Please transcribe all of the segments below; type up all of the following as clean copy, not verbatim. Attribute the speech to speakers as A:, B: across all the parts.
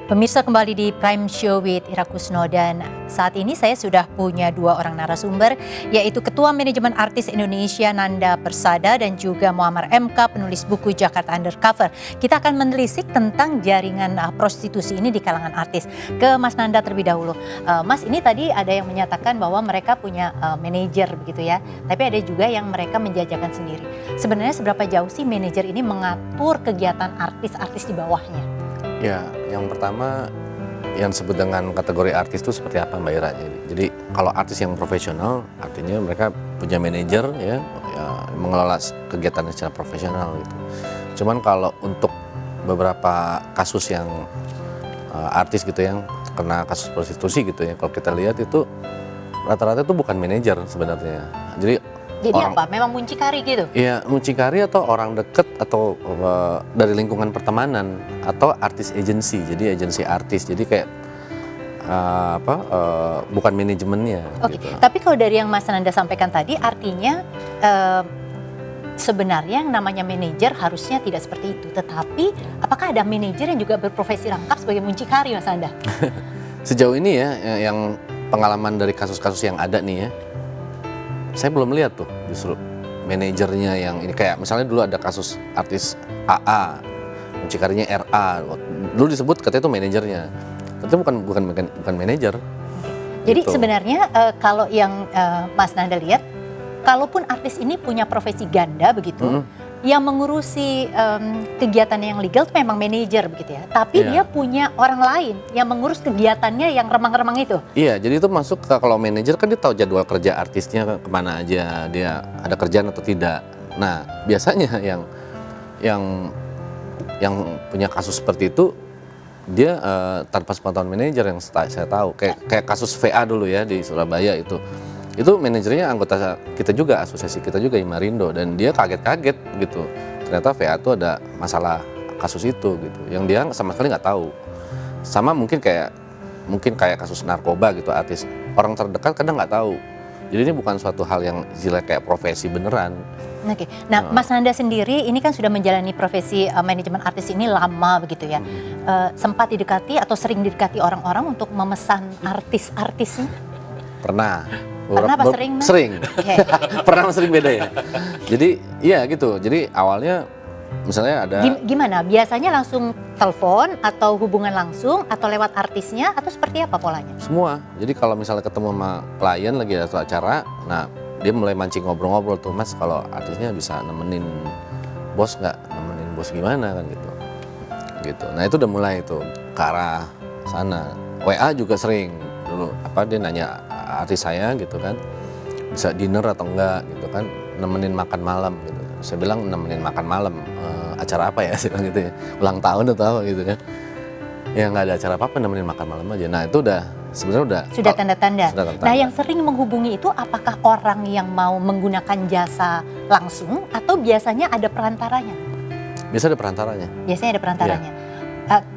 A: Pemirsa, kembali di Prime Show with Ira Kusno, dan saat ini saya sudah punya dua orang narasumber, yaitu Ketua Manajemen Artis Indonesia Nanda Persada dan juga Muammar MK, penulis buku Jakarta Undercover. Kita akan menelisik tentang jaringan prostitusi ini di kalangan artis. Ke Mas Nanda terlebih dahulu. Mas, ini tadi ada yang menyatakan bahwa mereka punya manajer begitu ya, tapi ada juga yang mereka menjajakan sendiri. Sebenarnya seberapa jauh sih manajer ini mengatur kegiatan artis-artis di bawahnya?
B: Ya, yang pertama yang disebut dengan kategori artis itu seperti apa Mbak Ira? Jadi kalau artis yang profesional artinya mereka punya manajer ya mengelola kegiatan secara profesional gitu. Cuman kalau untuk beberapa kasus yang artis gitu yang kena kasus prostitusi gitu ya, kalau kita lihat itu rata-rata itu bukan manajer sebenarnya. Jadi
A: apa? Memang muncikari gitu?
B: Iya, muncikari atau orang deket atau dari lingkungan pertemanan atau artis agency. Jadi agensi artis. Jadi kayak bukan manajemennya.
A: Oke.
B: Gitu.
A: Tapi kalau dari yang Mas Nanda sampaikan tadi, artinya sebenarnya yang namanya manajer harusnya tidak seperti itu. Tetapi apakah ada manajer yang juga berprofesi lengkap sebagai muncikari, Mas Nanda?
B: Sejauh ini ya, yang pengalaman dari kasus-kasus yang ada nih ya, saya belum lihat tuh justru manajernya yang ini, kayak misalnya dulu ada kasus artis AA, muncikarinya RA, dulu disebut katanya itu manajernya, tapi bukan manajer.
A: Jadi
B: gitu.
A: Sebenarnya kalau yang Mas Nanda lihat, kalaupun artis ini punya profesi ganda begitu, yang mengurusi kegiatannya yang legal itu memang manajer begitu ya, tapi dia punya orang lain yang mengurus kegiatannya yang remang-remang itu.
B: Iya, jadi itu masuk ke, kalau manajer kan dia tahu jadwal kerja artisnya kemana aja, dia ada kerjaan atau tidak. Nah biasanya yang punya kasus seperti itu dia tanpa sepengetahuan manajer yang saya tahu, kayak kasus VA dulu ya di Surabaya itu manajernya anggota kita juga, asosiasi kita juga, Imarindo, dan dia kaget-kaget gitu. Ternyata VA itu ada masalah kasus itu gitu, yang dia sama sekali nggak tahu. Sama mungkin kayak kasus narkoba gitu, artis orang terdekat kadang nggak tahu. Jadi ini bukan suatu hal yang kayak profesi beneran.
A: Oke. Nah, Mas Nanda sendiri ini kan sudah menjalani profesi manajemen artis ini lama begitu ya. Sempat didekati atau sering didekati orang-orang untuk memesan artis-artisnya?
B: Pernah.
A: Pernah apa sering, Mas?
B: Sering.
A: Okay.
B: Pernah sering beda ya. Jadi iya gitu. Jadi awalnya misalnya ada.
A: Gimana? Biasanya langsung telepon atau hubungan langsung atau lewat artisnya atau seperti apa polanya?
B: Semua. Jadi kalau misalnya ketemu sama klien lagi ada suatu acara, nah dia mulai mancing ngobrol-ngobrol tuh, Mas kalau artisnya bisa nemenin bos nggak? Nemenin bos gimana kan gitu. Gitu. Nah itu udah mulai tuh ke arah sana. WA juga sering dulu. Dia nanya artis saya gitu kan, bisa dinner atau enggak gitu kan, nemenin makan malam gitu. Saya bilang nemenin makan malam, acara apa ya, saya bilang gitu ya, ulang tahun atau apa gitu kan. Ya nggak ada acara apa-apa, nemenin makan malam aja. Nah itu udah sebenarnya
A: sudah tanda-tanda. Nah yang sering menghubungi itu apakah orang yang mau menggunakan jasa langsung atau biasanya ada perantaranya?
B: Biasa ada perantaranya.
A: Biasanya ada perantaranya.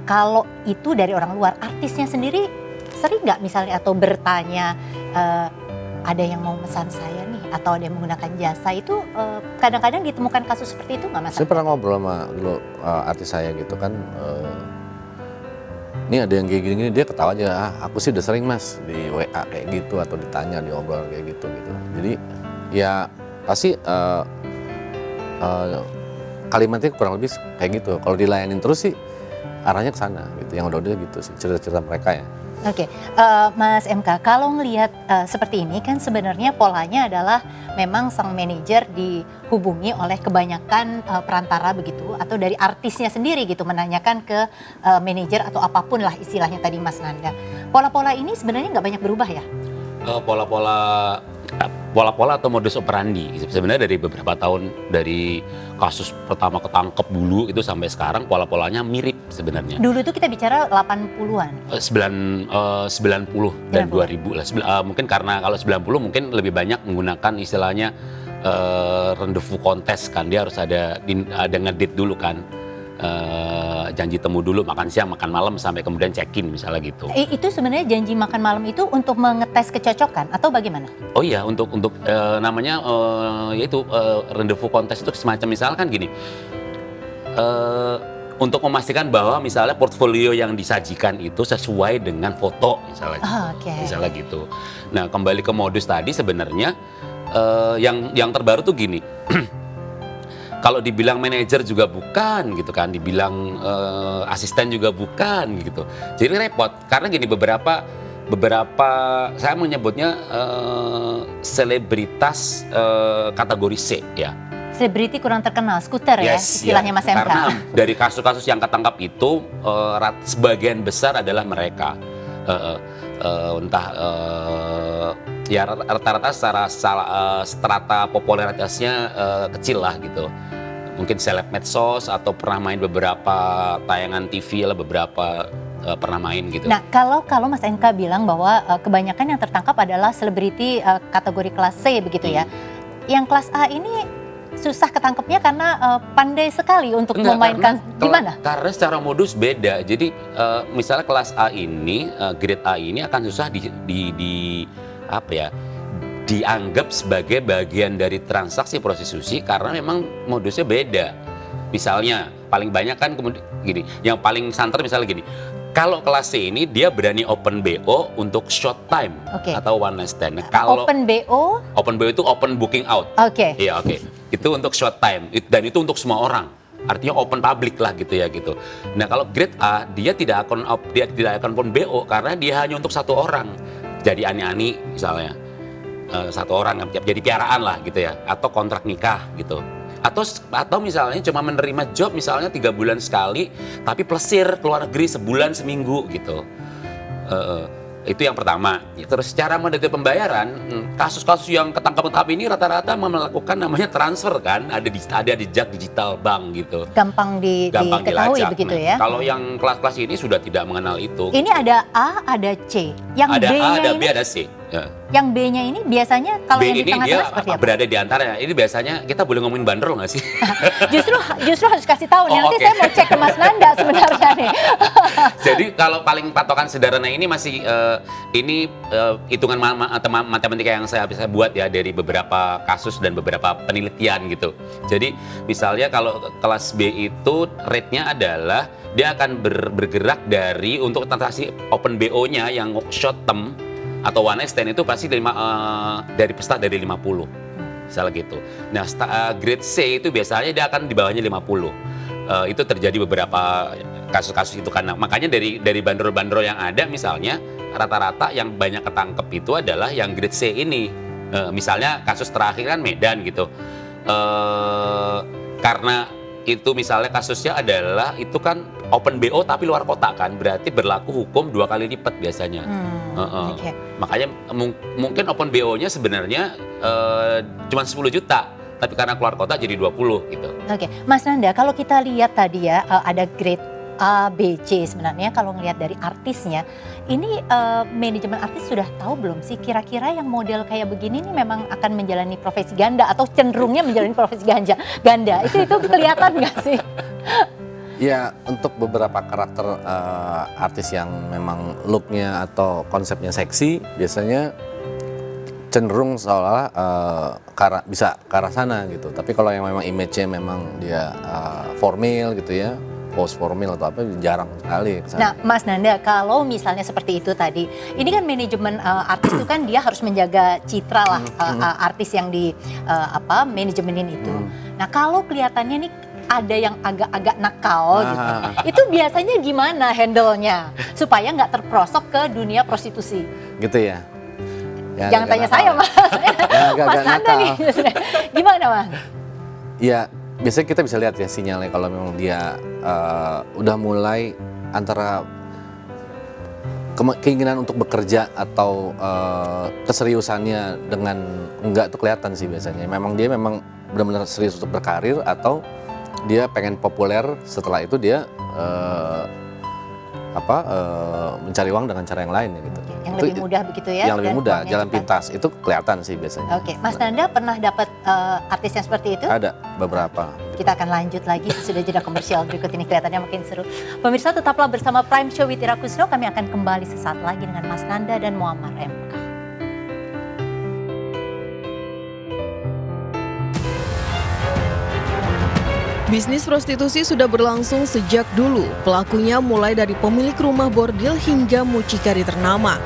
A: Kalau itu dari orang luar, artisnya sendiri sering nggak misalnya atau bertanya, ada yang mau pesan saya nih atau ada yang menggunakan jasa itu, kadang-kadang ditemukan kasus seperti itu nggak, Mas?
B: Saya pernah ngobrol sama dulu artis saya gitu kan, ini ada yang kayak gini-gini, dia ketawa aja, aku sih udah sering Mas di WA kayak gitu atau ditanya, diobrol kayak gitu. Jadi ya pasti kalimatnya kurang lebih kayak gitu. Kalau dilayanin terus sih arahnya ke sana gitu, yang udah gitu sih cerita-cerita mereka ya.
A: Oke, Mas MK, kalau ngelihat seperti ini kan sebenarnya polanya adalah memang sang manajer dihubungi oleh kebanyakan perantara begitu, atau dari artisnya sendiri gitu menanyakan ke manajer atau apapun lah istilahnya tadi Mas Nanda. Pola-pola ini sebenarnya nggak banyak berubah ya?
C: Pola-pola atau modus operandi sebenarnya dari beberapa tahun, dari kasus pertama ketangkep dulu itu sampai sekarang pola-polanya mirip sebenarnya.
A: Dulu itu kita bicara 80-an.
C: 90 dan 2000 lah. Mungkin karena kalau 90 mungkin lebih banyak menggunakan istilahnya rendezvous kontes kan, dia harus ada ngedate dulu kan. Janji temu dulu, makan siang, makan malam, sampai kemudian check-in misalnya gitu.
A: Itu sebenarnya janji makan malam itu untuk mengetes kecocokan atau bagaimana?
C: Oh iya, untuk namanya yaitu rendezvous kontes itu semacam misalkan gini, untuk memastikan bahwa misalnya portfolio yang disajikan itu sesuai dengan foto misalnya, misalnya gitu. Nah kembali ke modus tadi sebenarnya yang terbaru tuh gini, kalau dibilang manajer juga bukan gitu kan, dibilang asisten juga bukan gitu. Jadi repot karena gini beberapa saya menyebutnya selebritas kategori C ya.
A: Selebriti kurang terkenal, skuter ya istilahnya Mas MK.
C: Karena dari kasus-kasus yang ketangkap itu sebagian besar adalah mereka ya rata-rata secara strata popularitasnya kecil lah gitu. Mungkin seleb medsos atau pernah main beberapa tayangan TV lah beberapa pernah main gitu.
A: Nah kalau Mas MK bilang bahwa kebanyakan yang tertangkap adalah selebriti kategori kelas C begitu ya. Yang kelas A ini susah ketangkepnya karena pandai sekali untuk memainkan gimana?
C: Karena secara modus beda. Jadi misalnya kelas A ini, grade A ini akan susah dianggap sebagai bagian dari transaksi prostitusi karena memang modusnya beda. Misalnya paling banyak kan kemudian gini, yang paling santer misalnya gini. Kalau kelas C ini dia berani open BO untuk short time atau one night stand. Kalau
A: open BO
C: itu open booking out. Iya, itu untuk short time dan itu untuk semua orang. Artinya open public lah gitu ya gitu. Nah, kalau grade A dia tidak akan open BO karena dia hanya untuk satu orang. Jadi ani-ani misalnya. Satu orang jadi piaraan lah gitu ya atau kontrak nikah gitu. Atau misalnya cuma menerima job misalnya 3 bulan sekali tapi plesir keluar negeri sebulan seminggu gitu. Itu yang pertama. Terus cara metode pembayaran, kasus-kasus yang ketangkap ini rata-rata melakukan namanya transfer kan, ada jejak digital bank gitu.
A: Gampang diketahui begitu ya.
C: Kalau yang kelas-kelas ini sudah tidak mengenal itu.
A: Ini gitu. Ada A, ada C. Yang
C: ada
A: B-nya
C: A, ada
A: ini,
C: B, ada C. Ya.
A: Yang B-nya ini biasanya kalau
C: B
A: yang di tengah-tengah seperti apa?
C: Berada di antara. Ini biasanya kita boleh ngomongin bandrol nggak sih?
A: justru harus kasih tahu nih. Nanti saya mau cek ke Mas Nanda sebenarnya nih.
C: Jadi kalau paling patokan sederhana ini masih hitungan matematika yang saya bisa buat ya dari beberapa kasus dan beberapa penelitian gitu. Jadi misalnya kalau kelas B itu rate-nya adalah dia akan bergerak dari untuk transaksi open BO-nya yang short term atau one night stand itu pasti dari 50. Misalnya gitu. Nah, grade C itu biasanya dia akan di bawahnya 50. Itu terjadi beberapa kasus-kasus itu karena makanya dari bandrol-bandrol yang ada misalnya rata-rata yang banyak ketangkep itu adalah yang grade C ini. Misalnya kasus terakhir kan Medan gitu. Karena itu misalnya kasusnya adalah itu kan open BO tapi luar kota kan, berarti berlaku hukum 2 kali lipat biasanya. Makanya mungkin open BO-nya sebenarnya cuma 10 juta, tapi karena keluar kota jadi 20 gitu.
A: Mas Nanda, kalau kita lihat tadi ya ada grade A, B, C sebenarnya kalau ngelihat dari artisnya, ini manajemen artis sudah tahu belum sih kira-kira yang model kayak begini nih memang akan menjalani profesi ganda atau cenderungnya menjalani profesi ganda? Itu kelihatan nggak sih?
B: Ya, untuk beberapa karakter artis yang memang looknya atau konsepnya seksi, biasanya cenderung seolah bisa ke arah sana gitu. Tapi kalau yang memang image-nya memang dia formal gitu ya, post formal atau apa jarang sekali kesana. Nah,
A: Mas Nanda, kalau misalnya seperti itu tadi, ini kan manajemen artis itu kan dia harus menjaga citra lah artis yang di manajemenin itu. Nah, kalau kelihatannya nih ada yang agak-agak nakal gitu, itu biasanya gimana handle-nya supaya nggak terperosok ke dunia prostitusi?
B: Gitu ya.
A: Jangan tanya nakal. Saya, Mas. Mas Nanda nih, gimana, Mas?
B: Ya, biasanya kita bisa lihat ya sinyalnya kalau memang dia udah mulai antara keinginan untuk bekerja atau keseriusannya dengan enggak tuh kelihatan sih biasanya. Memang dia memang benar-benar serius untuk berkarir atau dia pengen populer, setelah itu dia mencari uang dengan cara yang lain ya gitu.
A: Yang lebih mudah begitu ya?
B: Yang lebih mudah, jalan pintas itu kelihatan sih biasanya.
A: Mas Nanda pernah dapat artis yang seperti itu?
B: Ada beberapa.
A: Kita akan lanjut lagi sesudah jeda komersial berikut ini, kelihatannya makin seru. Pemirsa, tetaplah bersama Prime Show with Ira Kusno. Kami akan kembali sesaat lagi dengan Mas Nanda dan Muammar MK.
D: Bisnis prostitusi sudah berlangsung sejak dulu. Pelakunya mulai dari pemilik rumah bordil hingga mucikari ternama.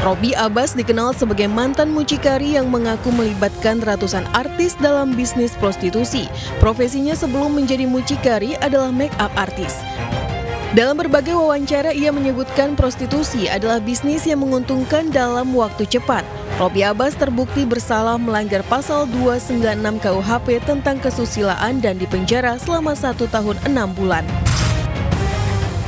D: Robi Abbas dikenal sebagai mantan mucikari yang mengaku melibatkan ratusan artis dalam bisnis prostitusi. Profesinya sebelum menjadi mucikari adalah make up artis. Dalam berbagai wawancara, ia menyebutkan prostitusi adalah bisnis yang menguntungkan dalam waktu cepat. Robi Abbas terbukti bersalah melanggar pasal 296 KUHP tentang kesusilaan dan dipenjara selama 1 tahun 6 bulan.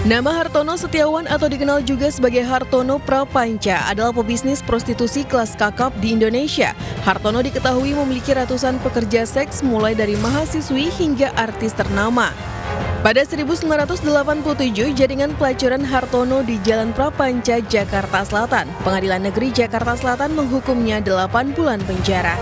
D: Nama Hartono Setiawan atau dikenal juga sebagai Hartono Prapanca adalah pebisnis prostitusi kelas kakap di Indonesia. Hartono diketahui memiliki ratusan pekerja seks mulai dari mahasiswi hingga artis ternama. Pada 1987, jaringan pelacuran Hartono di Jalan Prapanca, Jakarta Selatan. Pengadilan Negeri Jakarta Selatan menghukumnya 8 bulan penjara.